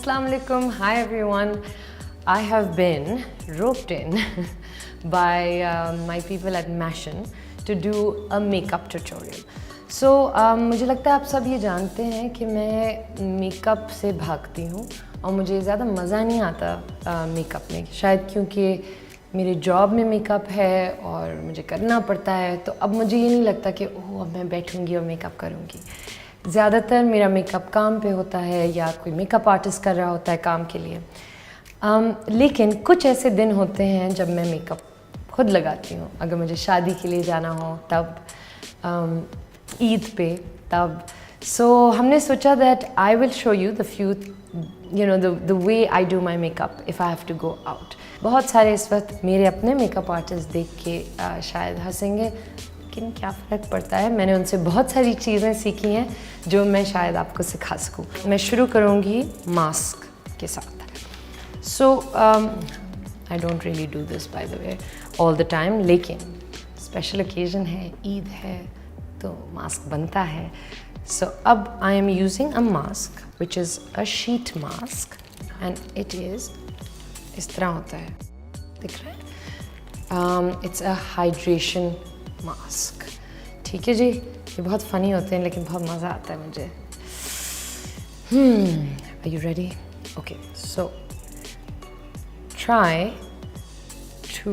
Assalamu alaikum. Hi everyone. I have been roped in by my people at Mashin to do a makeup tutorial. So मुझे लगता है आप सब ये जानते हैं कि मैं मेकअप से भागती हूँ और मुझे ज़्यादा मज़ा नहीं आता मेकअप में, शायद क्योंकि मेरे जॉब में मेकअप है और मुझे करना पड़ता है, तो अब मुझे ये नहीं लगता कि ओह अब मैं बैठूँगी और मेकअप करूँगी। ज़्यादातर मेरा मेकअप काम पे होता है या कोई मेकअप आर्टिस्ट कर रहा होता है काम के लिए। लेकिन कुछ ऐसे दिन होते हैं जब मैं मेकअप खुद लगाती हूँ। अगर मुझे शादी के लिए जाना हो तब, ईद पे तब। सो हमने सोचा that I will show you the few the way I do my makeup if I have to go out. बहुत सारे इस वक्त मेरे अपने मेकअप आर्टिस्ट देख के शायद हंसेंगे, लेकिन क्या फ़र्क पड़ता है, मैंने उनसे बहुत सारी चीज़ें सीखी हैं जो मैं शायद आपको सिखा सकूँ। मैं शुरू करूँगी मास्क के साथ। So I don't really do this by the way all the time, लेकिन स्पेशल ओकेजन है, ईद है, तो मास्क बनता है। सो अब I am using a mask which is a sheet mask and it is इस तरह होता है, दिख रहा है? It's a hydration mask. ठीक है जी, ये बहुत फ़नी होते हैं लेकिन बहुत मज़ा आता है मुझे। Are you ready? Okay, so try to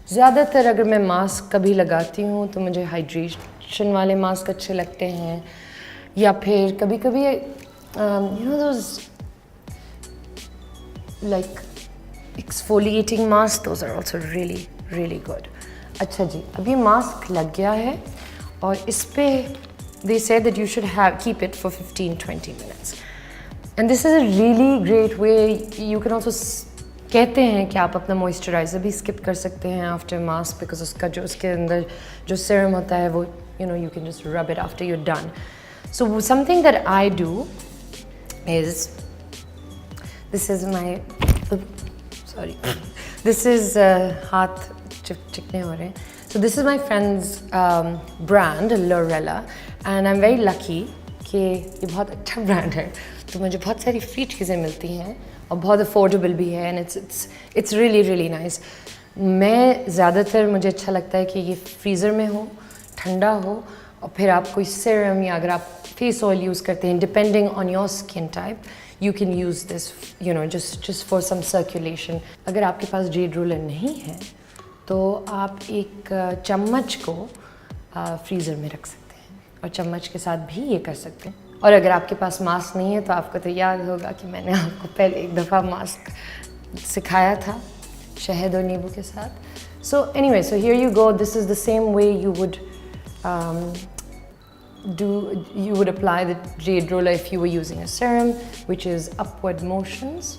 ज़्यादातर अगर मैं मास्क कभी लगाती हूँ तो मुझे हाइड्रेशन वाले मास्क अच्छे लगते हैं, या फिर कभी कभी you know those like exfoliating mask, those are also really really good. अच्छा जी, अब ये मास्क लग गया है और इस पे they say that you should have keep it for 15-20 minutes and this is a really great way. You can also कहते हैं कि आप अपना मॉइस्चराइज़र भी स्किप कर सकते हैं आफ्टर मास्क, बिकॉज उसका जो उसके अंदर जो सीरम होता है वो you can just rub it after you done. So something that I do is, this is my sorry this is हाथ चिकने हो रहे हैं। सो this is my friends brand Lorella and I am very lucky कि ये बहुत अच्छा brand है, तो मुझे बहुत सारी फ्री चीज़ें मिलती हैं और बहुत अफोर्डेबल भी है and it's really really nice. मैं ज़्यादातर मुझे अच्छा लगता है कि ये फ्रीज़र में हो, ठंडा हो, और फिर आप कोई सीरम या अगर आप फेस ऑयल यूज़ करते हैं, depending on your skin type, you can use this just for some circulation. अगर आपके पास जेड रोलर नहीं है तो आप एक चम्मच को फ्रीज़र में रख सकते हैं और चम्मच के साथ भी ये कर सकते हैं। और अगर आपके पास मास्क नहीं है तो आपको तो याद होगा कि मैंने आपको पहले एक दफ़ा मास्क सिखाया था शहद और नींबू के साथ। So anyway, so here you go, this is the same way you would apply the jade roller if you were using a serum, which is upward motions.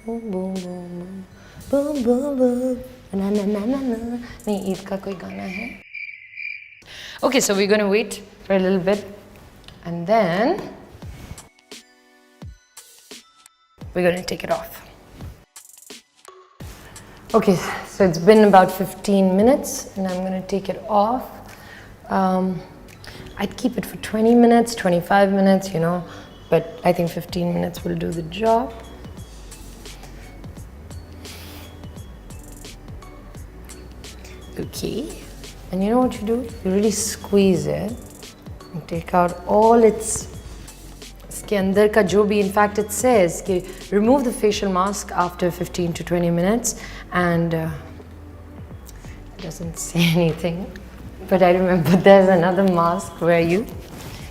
Boom boom boom boom boom boom na na na na na। नहीं, ईद का कोई गाना है। Okay, so we're gonna wait for a little bit and then we're gonna take it off. Okay, so it's been about 15 minutes and I'm gonna take it off. I'd keep it for 20 minutes, 25 minutes, but I think 15 minutes will do the job. Okay, and you know what you do? You really squeeze it and take out all its, इसके अंदर का जो भी, in fact it says कि remove the facial mask after 15 to 20 minutes and it doesn't say anything, but I remember there's another mask where you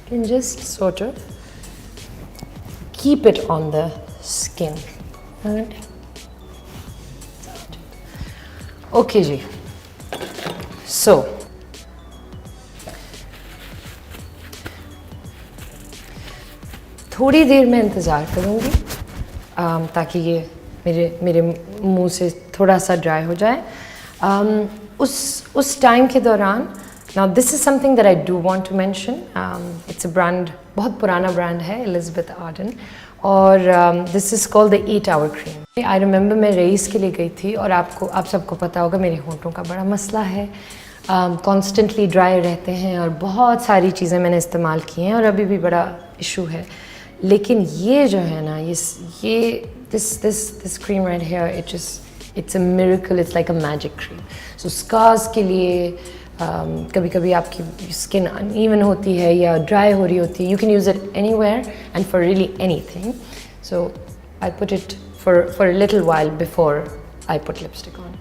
can just sort of keep it on the skin. Right? Okay जी, सो थोड़ी देर मैं इंतज़ार करूँगी ताकि ये मेरे मुंह से थोड़ा सा ड्राई हो जाए. उस टाइम के दौरान, now this is something that I do want to mention. It's a brand, बहुत पुराना ब्रांड है, एलिज़ाबेथ आर्डन, और this is called the 8 Hour cream. I remember मैं रईस के लिए गई थी, और आप सबको पता होगा मेरे होंठों का बड़ा मसला है, कॉन्स्टेंटली ड्राई रहते हैं, और बहुत सारी चीज़ें मैंने इस्तेमाल की हैं और अभी भी बड़ा इशू है. लेकिन ये जो है ना, ये this cream right here, it's a miracle. It's like a magic cream. So scars के लिए कभी कभी आपकी स्किन अनइवन होती है या ड्राई हो रही होती है, you can use it anywhere and for really anything. So I put it for a little while before I put lipstick on.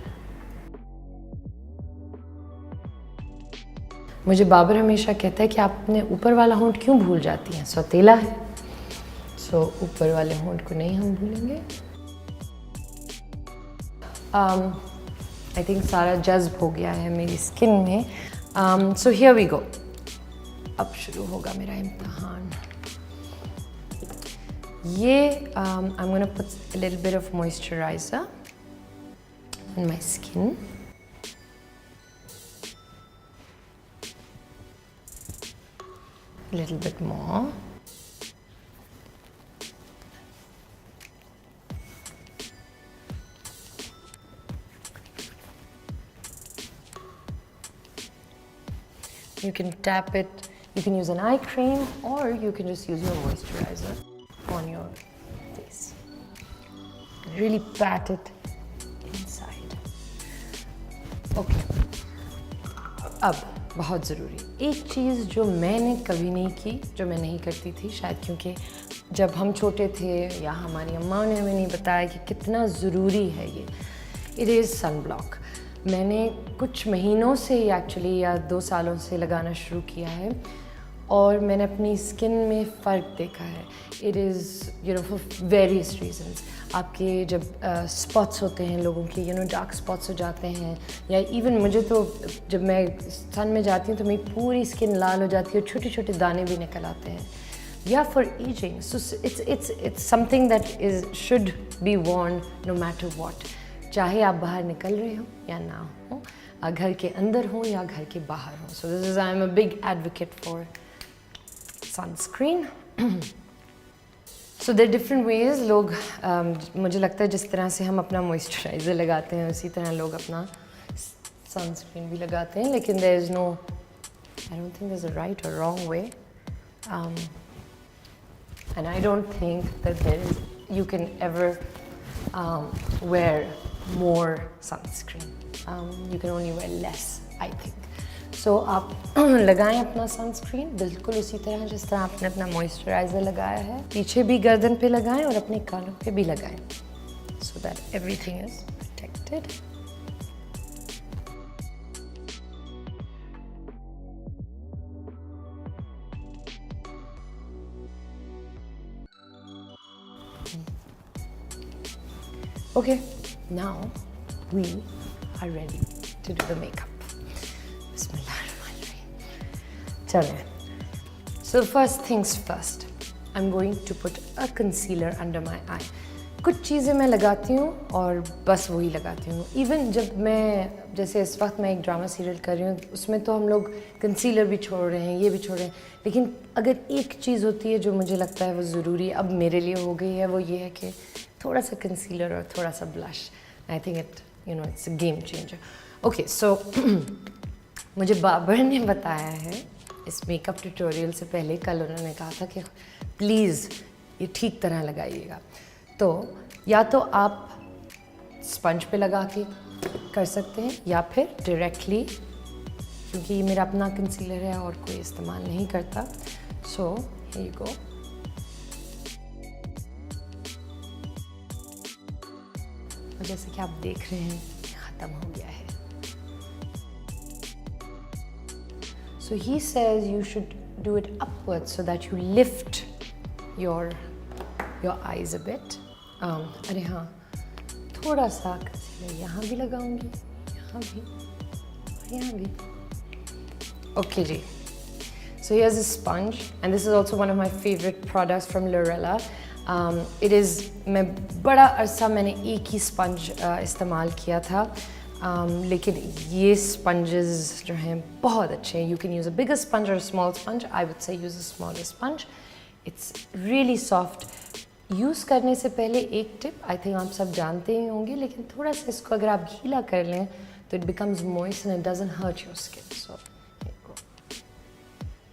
मुझे बाबर हमेशा कहता है कि आप अपने ऊपर वाला होंठ क्यों भूल जाती हैं, सौतेला है. सो ऊपर वाले होंठ को नहीं हम भूलेंगे. आई थिंक सारा जज्ब हो गया है मेरी स्किन में. So here we go. अब शुरू होगा मेरा इम्तिहान. ये I am gonna put a little bit of moisturizer on my skin. A little bit more. You can tap it, you can use an eye cream, or you can just use your moisturizer on your face. Really pat it inside. Okay. अब बहुत ज़रूरी एक चीज़ जो मैंने कभी नहीं की, जो मैं नहीं करती थी, शायद क्योंकि जब हम छोटे थे या हमारी अम्मा ने हमें नहीं बताया कि कितना ज़रूरी है ये. It is sun block. मैंने कुछ महीनों से एक्चुअली या 2 सालों से लगाना शुरू किया है, और मैंने अपनी स्किन में फ़र्क देखा है. It is for various reasons. आपके जब स्पॉट्स होते हैं लोगों के, डार्क स्पॉट्स हो जाते हैं, या इवन मुझे तो जब मैं सन में जाती हूँ तो मेरी पूरी स्किन लाल हो जाती है और छोटे छोटे दाने भी निकल आते हैं. या for ageing. So it's something that should be worn no matter what. चाहे आप बाहर निकल रहे हो या ना हो, घर के अंदर हो या घर के बाहर हो. So this is, I am a big advocate for sunscreen. So there different ways. लोग मुझे लगता है जिस तरह से हम अपना मॉइस्चराइज़र लगाते हैं उसी तरह लोग अपना सनस्क्रीन भी लगाते हैं, लेकिन there is no, I don't think there is a right और wrong way, and I don't think that there is, you can ever wear more sunscreen. You can only wear less, I think. So आप लगाएं अपना sunscreen बिल्कुल उसी तरह जिस तरह आपने अपना मॉइस्चराइज़र लगाया है. पीछे भी गर्दन पे लगाएं और अपने कानों पे भी लगाएं, so that everything is protected. Okay, now we are ready to do the makeup. Bismillahirrahmanirrahim. चलें. So first things first, I'm going to put a concealer under my eye. कुछ चीज़ें मैं लगाती हूँ और बस वही लगाती हूँ. इवन जब मैं, जैसे इस वक्त मैं एक ड्रामा सीरियल कर रही हूँ, उसमें तो हम लोग कंसीलर भी छोड़ रहे हैं, ये भी छोड़ रहे हैं, लेकिन अगर एक चीज़ होती है जो मुझे लगता है वो ज़रूरी अब मेरे लिए हो गई है, वो ये है कि थोड़ा सा कंसीलर और थोड़ा सा blush. I think it's a game changer. Okay, so मुझे बाबर ने बताया है इस मेकअप ट्यूटोरियल से पहले, कल उन्होंने कहा था कि प्लीज़ ये ठीक तरह लगाइएगा. तो या तो आप स्पंज पे लगा के कर सकते हैं, या फिर डायरेक्टली, क्योंकि ये मेरा अपना कंसीलर है और कोई इस्तेमाल नहीं करता. सो हियर यू गो. जैसे कि आप देख रहे हैं ख़त्म हो गया है. So he says you should do it upwards so that you lift your eyes a bit. अरे हाँ, थोड़ा सा कंसीलर यहाँ भी लगाऊंगी, यहाँ भी, यहाँ भी. Okay ji. So here's a sponge, and this is also one of my favorite products from Lorella. It is, मैं बड़ा अरसा मैंने एक ही sponge इस्तेमाल किया था, लेकिन ये sponges जो हैं बहुत अच्छे हैं. You can use a bigger sponge or a small sponge. I would say use a smaller sponge. It's really soft. Use करने से पहले एक टिप, I think आप सब जानते ही होंगे, लेकिन थोड़ा सा इसको अगर आप गीला कर लें तो it becomes moist and it doesn't hurt your skin. So here you go.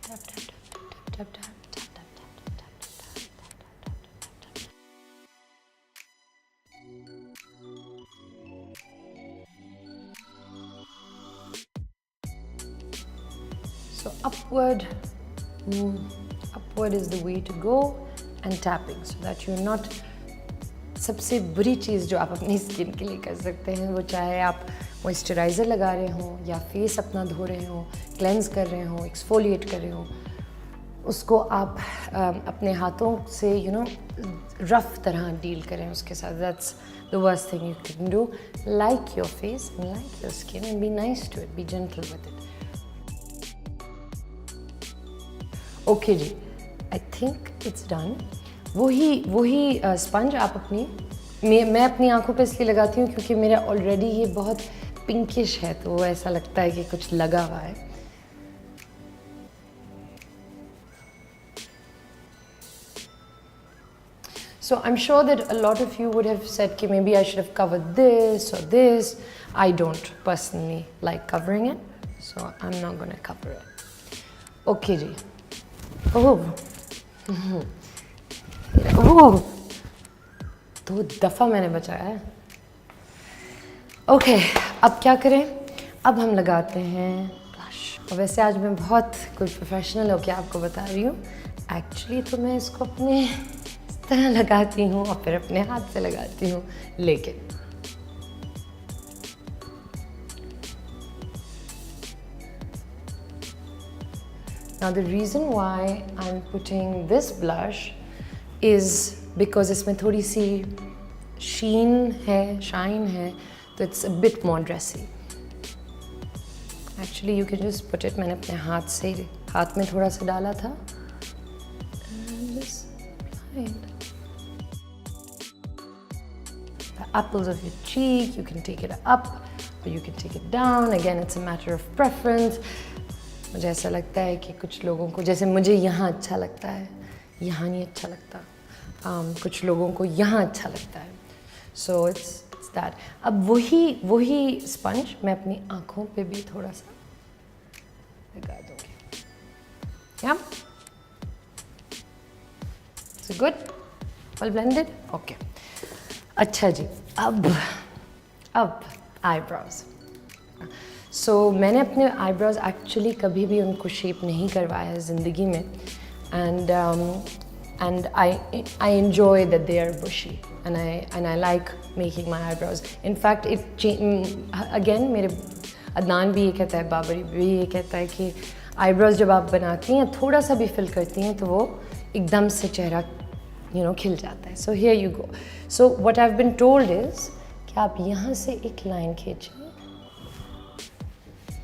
Tap, tap, tap, tap, tap, tap. So upward is the way to go, and tapping so that you're not. सबसे बुरी चीज़ जो आप अपनी skin के लिए कर सकते हैं वो चाहे आप मॉइस्चराइज़र लगा रहे हो या फेस अपना धो रहे हो, क्लेंज कर रहे हो, एक्सफोलिएट कर रहे हो, उसको आप अपने हाथों से रफ तरह डील करें उसके साथ. That's the worst thing you can do. Like your face and like your skin and be nice to it, be gentle with it. Okay जी, आई थिंक इट्स डन. वही स्पंज आप मैं अपनी आंखों पे इसलिए लगाती हूँ क्योंकि मेरा ऑलरेडी ये बहुत पिंकिश है, तो वो ऐसा लगता है कि कुछ लगा हुआ है. So I'm sure that a lot of you would have said कि maybe I should have covered this or this. I don't personally like covering it, so I'm not going to cover it. Okay जी. ओह 2 दफ़ा मैंने बचाया है. Okay, अब क्या करें? अब हम लगाते हैं ब्लश. वैसे आज मैं बहुत कोई प्रोफेशनल होकर आपको बता रही हूँ. एक्चुअली तो मैं इसको अपने इस तरह लगाती हूँ और फिर अपने हाथ से लगाती हूँ, लेकिन now the reason why I'm putting this blush is because इसमें थोड़ी सी shine है, तो it's a bit more dressy. Actually you can just put it, मैंने अपने हाथ में थोड़ा सा डाला था and just apply it. The apples of your cheek, you can take it up or you can take it down. Again, it's a matter of preference. मुझे ऐसा लगता है कि कुछ लोगों को, जैसे मुझे यहाँ अच्छा लगता है, यहाँ नहीं अच्छा लगता. कुछ लोगों को यहाँ अच्छा लगता है. So it's that. अब वही स्पंज मैं अपनी आँखों पे भी थोड़ा सा लगा दूँगी. Yeah? So good? All blended? Okay. अच्छा जी, अब eyebrows. So मैंने अपने आईब्रोज एक्चुअली कभी भी उनको शेप नहीं करवाया है ज़िंदगी में, and I enjoy that they are bushy and I like making my eyebrows. In fact, again मेरे अदनान भी ये कहता है, बाबरी भी ये कहता है कि आईब्रोज जब आप बनाती हैं, थोड़ा सा भी फिल करती हैं, तो वो एकदम से चेहरा खिल जाता है. So here you go. So what I've been told is कि आप यहाँ से एक लाइन खींचें.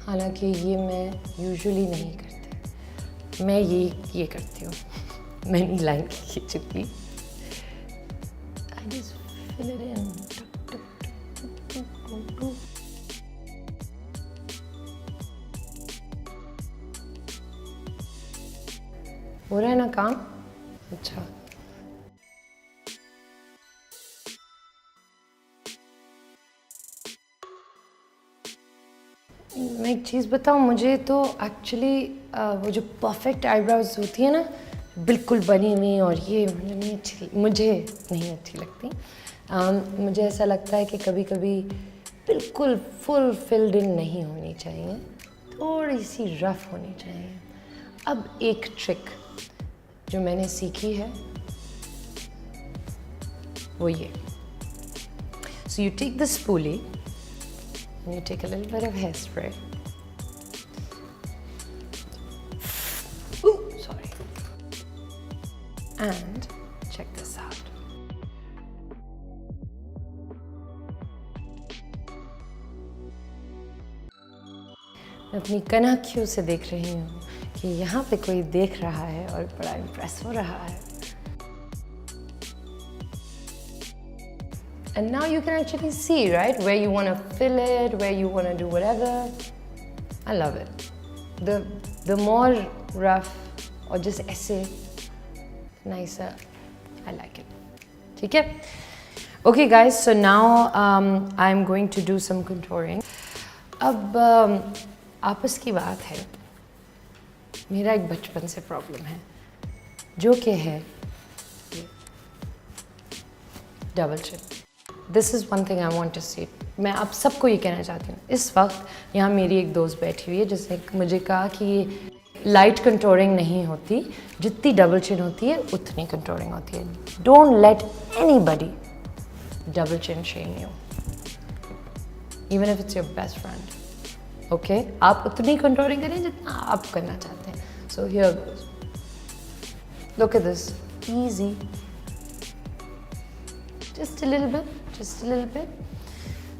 हालांकि ये मैं यूजुअली नहीं करती, मैं ये करती हूँ. मैंने लाइन खींची. I just fill it in. हो रहा है ना काम? अच्छा. मैं एक चीज़ बताऊँ, मुझे तो एक्चुअली वो जो परफेक्ट आईब्रोज होती है ना, बिल्कुल बनी हुई, और ये मुझे नहीं अच्छी लगती. मुझे ऐसा लगता है कि कभी कभी बिल्कुल फुल फिल्ड इन नहीं होनी चाहिए, थोड़ी सी रफ होनी चाहिए. अब एक ट्रिक जो मैंने सीखी है वो ये. So you take the spoolie and you take a little bit of hairspray. Ooh, sorry. And check this out. अपनी कनखियों से देख रही हूँ कि यहाँ पे कोई देख रहा है और बड़ा इम्प्रेस हो रहा है. And now you can actually see, right, where you want to fill it, where you want to do whatever. I love it. The more rough or just ऐसे nicer, I like it. ठीक है? Okay guys, so now I'm going to do some contouring. अब आपस की बात है, मेरा एक बचपन से प्रॉब्लम है जो कि है double chin. This is one thing I want to see. मैं आप सबको ये कहना चाहती हूँ. इस वक्त यहाँ मेरी एक दोस्त बैठी हुई है जिसने मुझे कहा कि ये लाइट कंटोरिंग नहीं होती, जितनी डबल चिन होती है उतनी कंटोरिंग होती है. Don't let anybody double chin Shem you, even if it's your best friend. Okay, आप उतनी कंटोरिंग करें जितना आप करना चाहते हैं. So here goes. Look at this. Easy. Just a little bit, just a little bit.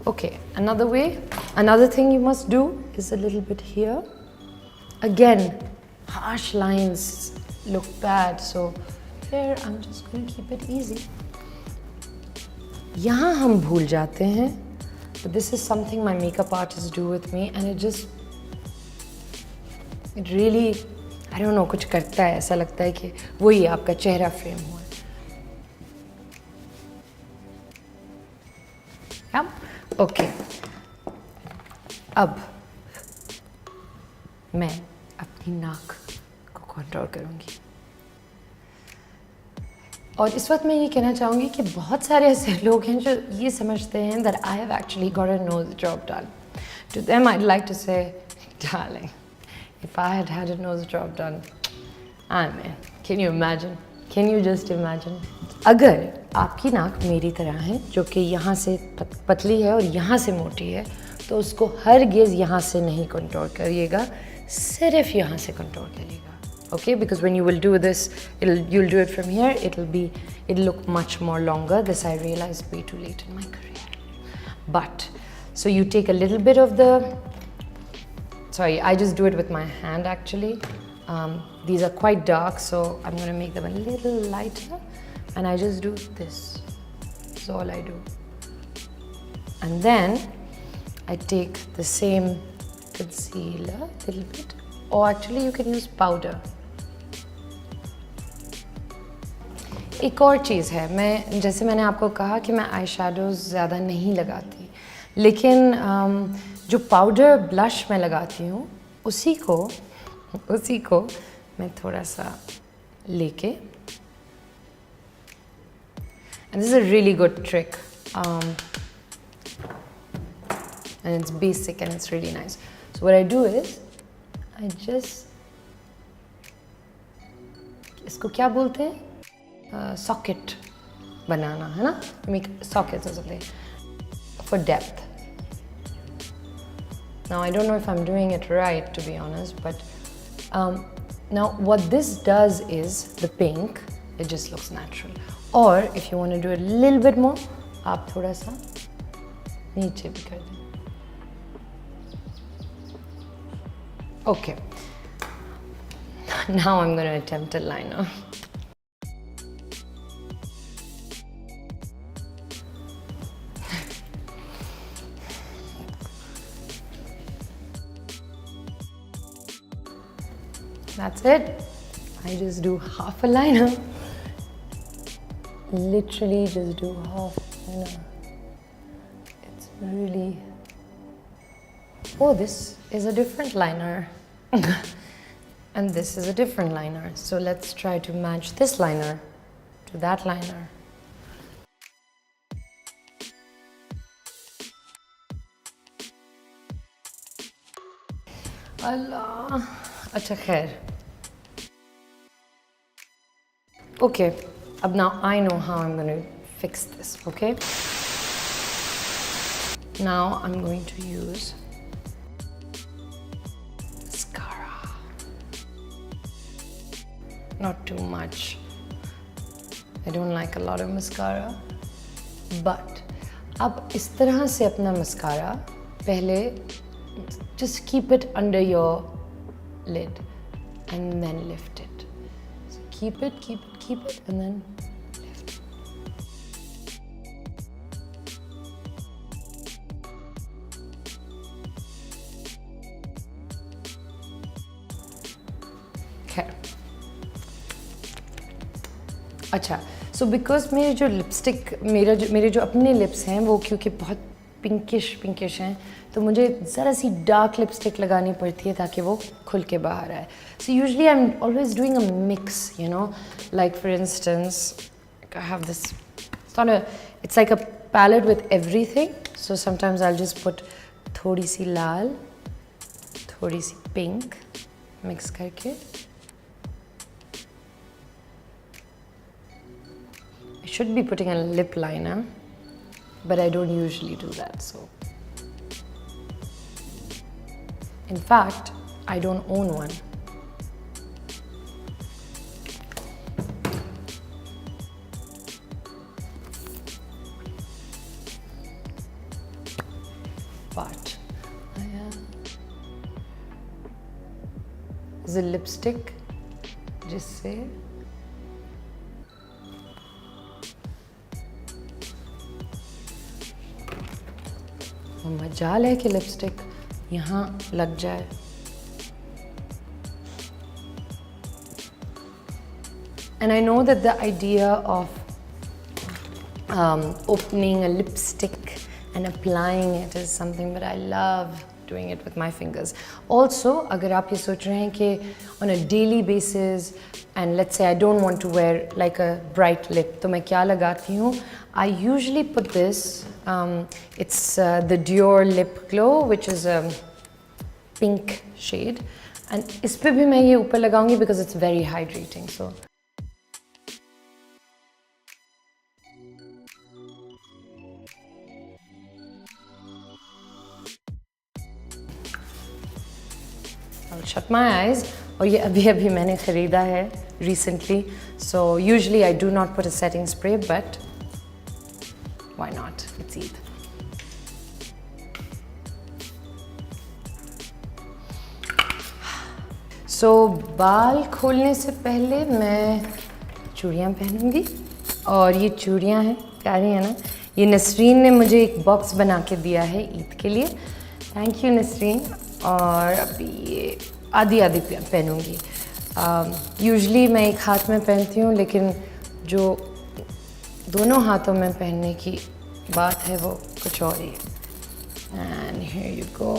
Okay, another way, another thing you must do is a little bit here. Again, harsh lines look bad, so here I'm just going to keep it easy. यहाँ हम भूल जाते हैं, but this is something my makeup artists do with me, and it really, I don't know, कुछ करता है. ऐसा लगता है कि वही आपका चेहरा फ्रेम हुआ है. ओके, अब मैं अपनी नाक को कंट्रोल करूँगी. और इस वक्त मैं ये कहना चाहूँगी कि बहुत सारे ऐसे लोग हैं जो ये समझते हैं that I have actually got a nose job done. To them I'd like to say, darling, if I had had a nose job done, I mean, can you imagine? Can you just imagine? अगर आपकी नाक मेरी तरह है जो कि यहाँ से पतली है और यहाँ से मोटी है, तो उसको हरगिज़ यहाँ से नहीं कंट्रोल करिएगा, सिर्फ यहाँ से कंट्रोल करिएगा. Okay, because when you will do this, you'll do it from here. It'll look much more longer. This I realized way too late in my career. But so you take a little bit of the. Sorry, I just do it with my hand actually. These are quite dark, so I'm going to make them a little lighter, and I just do this. That's all I do. And then I take the same concealer, a little bit, or actually you can use powder. एक और चीज़ है, मैं जैसे मैंने आपको कहा कि मैं आई शेडोज़ ज़्यादा नहीं लगाती, लेकिन जो पाउडर ब्लश मैं लगाती हूँ उसी को मैं थोड़ा सा लेके, and this is a really good trick, and it's basic and it's really nice. So what I do is I just, इसको क्या बोलते हैं, socket बनाना, है ना, make sockets or something for depth. Now I don't know if I'm doing it right, to be honest, but now what this does is the pink, it just looks natural. Or if you want to do it a little bit more, आप थोड़ा सा नीचे भी कर दें. Okay, now I'm going to attempt a liner. That's it. I just do half a liner. Literally just do half a liner. It's really... Oh, this is a different liner. And this is a different liner. So let's try to match this liner to that liner. Allah. अच्छा खैर. Okay, now I know how I'm going to fix this, okay? Now I'm going to use mascara. Not too much. I don't like a lot of mascara. But अब इस तरह से अपना mascara पहले just keep it under your lid and then lift it. So keep it, and then lift it. Okay. अच्छा, so because मेरे जो lipstick मेरे जो अपने लिप्स हैं वो क्योंकि बहुत पिंकिश हैं, तो मुझे ज़रा सी डार्क लिपस्टिक लगानी पड़ती है ताकि वो खुल के बाहर आए. So usually I'm always doing a mix, you know, like for instance, I have this, it's like a palette with everything. So sometimes I'll just put थोड़ी सी लाल, थोड़ी सी पिंक मिक्स करके. I should be putting a lip liner, but I don't usually do that, so. In fact, I don't own one. But is a lipstick जिससे मजाल है कि lipstick यहाँ लग जाए. And I know that the idea of opening a lipstick and applying it is something, but I love doing it with my fingers. Also, अगर आप ये सोच रहे हैं कि on a daily basis, and let's say I don't want to wear like a bright lip, तो मैं क्या लगाती हूँ? I usually put this. It's the Dior Lip Glow, which is a pink shade, and इस पे भी मैं ये ऊपर लगाऊंगी because it's very hydrating. So. I'll shut my eyes. और ये अभी मैंने ख़रीदा है recently. So usually I do not put a setting spray, but why not? It's Eid. So बाल खोलने से पहले मैं चूड़ियाँ पहनूंगी, और ये चूड़ियाँ हैं, प्यारी है ना. ये नसरीन ने मुझे एक बॉक्स बना के दिया है ईद के लिए. Thank you Nasreen. और अभी ये आधी पहनूंगी. यूजुअली मैं एक हाथ में पहनती हूँ, लेकिन जो दोनों हाथों में पहनने की बात है वो कुछ और ही है. And here you go,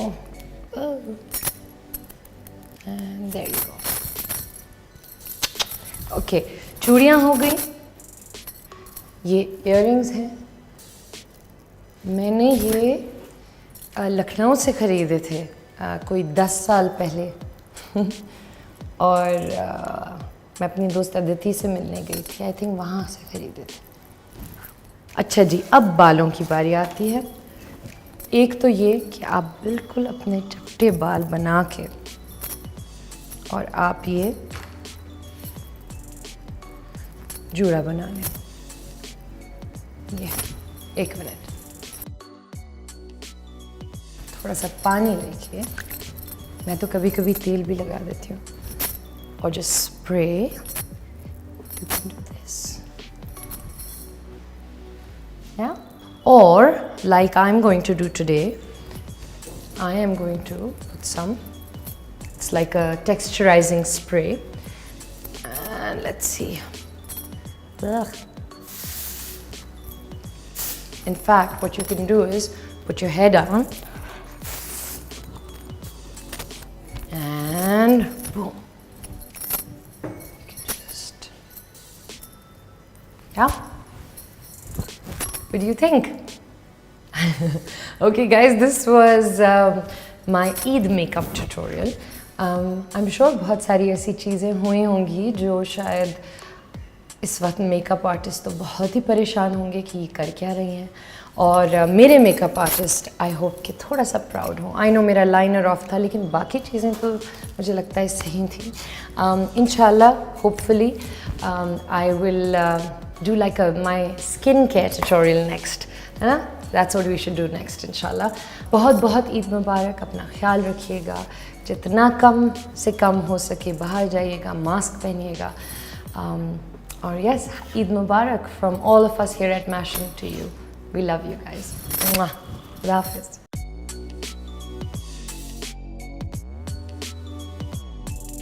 and there you go. Okay, चूड़ियाँ हो गई. ये इयररिंग्स हैं. मैंने ये लखनऊ से ख़रीदे थे कोई 10 साल पहले. और मैं अपनी दोस्त अदिति से मिलने गई थी. आई थिंक वहाँ से ख़रीदे थे. अच्छा जी, अब बालों की बारी आती है. एक तो ये कि आप बिल्कुल अपने चपटे बाल बना के, और आप ये जूड़ा बना लें. ये 1 मिनट. थोड़ा सा पानी लेके, मैं तो कभी कभी तेल भी लगा देती हूँ, और just spray. You can do this. Yeah? Or like I'm going to do today, I am going to put some, it's like a texturizing spray. And let's see. Ugh. In fact, what you can do is put your hair down and boom. You can just, yeah. What do you think? Okay guys, this was my Eid makeup tutorial. I'm sure बहुत सारी ऐसी चीज़ें हुई होंगी जो शायद इस वक्त मेकअप आर्टिस्ट तो बहुत ही परेशान होंगे कि ये कर क्या रही हैं. और मेरे मेकअप आर्टिस्ट आई होप कि थोड़ा सा प्राउड हो. आई नो मेरा लाइनर ऑफ था, लेकिन बाकी चीज़ें तो मुझे लगता है सही थी. इंशाल्लाह, hopefully I will do like my skincare tutorial next. है ना? That's what we should do next इंशाल्लाह। बहुत बहुत ईद मुबारक, अपना ख्याल रखिएगा, जितना कम से कम हो सके बाहर जाइएगा, मास्क पहनिएगा। और यस, ईद मुबारक from all of us here at Mashion to you. We love you guys. खुदा हाफिज़।